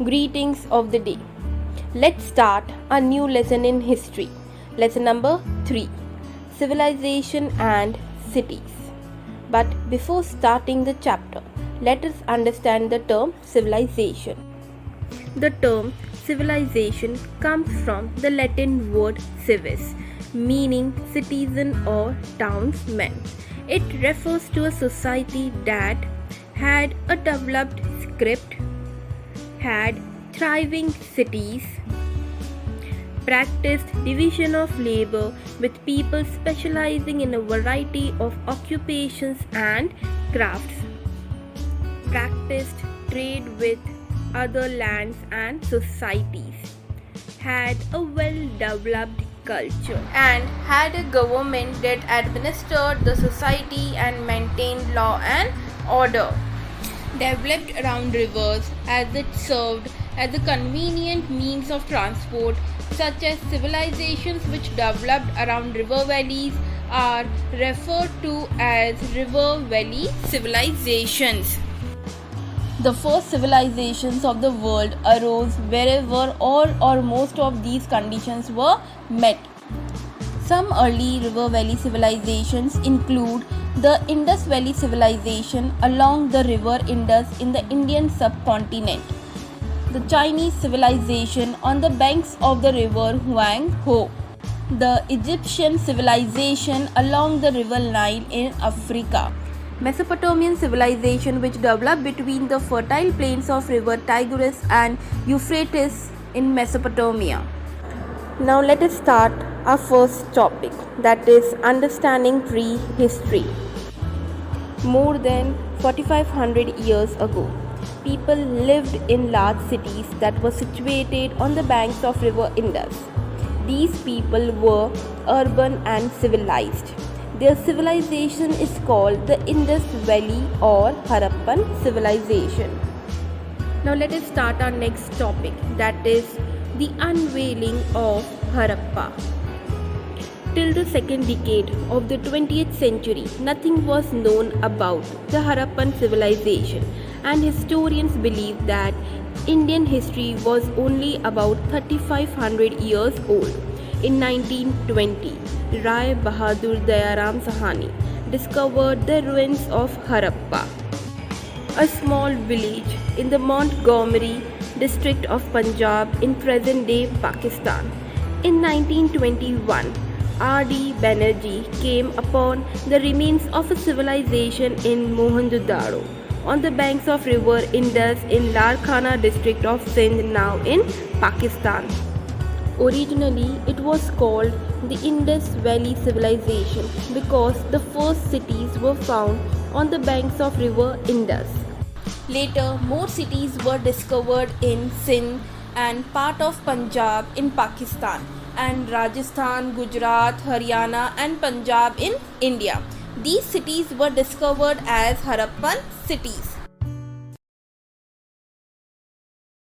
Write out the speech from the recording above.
Greetings of the day. Let's start a new lesson in history. Lesson number 3, Civilization and Cities. But before starting the chapter, let us understand the term civilization. The term civilization comes from the Latin word civis, meaning citizen or townsman. It refers to a society that had a developed script, had thriving cities, practiced division of labor with people specializing in a variety of occupations and crafts, practiced trade with other lands and societies, had a well-developed culture, and had a government that administered the society and maintained law and order. Developed around rivers as it served as a convenient means of transport, such as civilizations which developed around river valleys are referred to as river valley civilizations. The first civilizations of the world arose wherever all or most of these conditions were met. Some early river valley civilizations include the Indus Valley Civilization along the river Indus in the Indian subcontinent, the Chinese civilization on the banks of the river Huang-ho, the Egyptian civilization along the river Nile in Africa, Mesopotamian civilization which developed between the fertile plains of river Tigris and Euphrates in Mesopotamia. Now let us start our first topic, that is understanding prehistory. More than 4500 years ago, people lived in large cities that were situated on the banks of river Indus. These people were urban and civilized. Their civilization is called the Indus Valley or Harappan civilization. Now let us start our next topic, that is the unveiling of Harappa. Till the second decade of the 20th century, nothing was known about the Harappan civilization, and historians believe that Indian history was only about 3500 years old. In 1920, Rai Bahadur Dayaram Sahani discovered the ruins of Harappa, a small village in the Montgomery district of Punjab in present-day Pakistan. In 1921, R.D. Banerjee came upon the remains of a civilization in Mohenjo-daro on the banks of river Indus in Larkana district of Sindh, now in Pakistan. Originally, it was called the Indus Valley Civilization because the first cities were found on the banks of river Indus. Later, more cities were discovered in Sindh and part of Punjab in Pakistan, and Rajasthan, Gujarat, Haryana and Punjab in India. These cities were discovered as Harappan cities.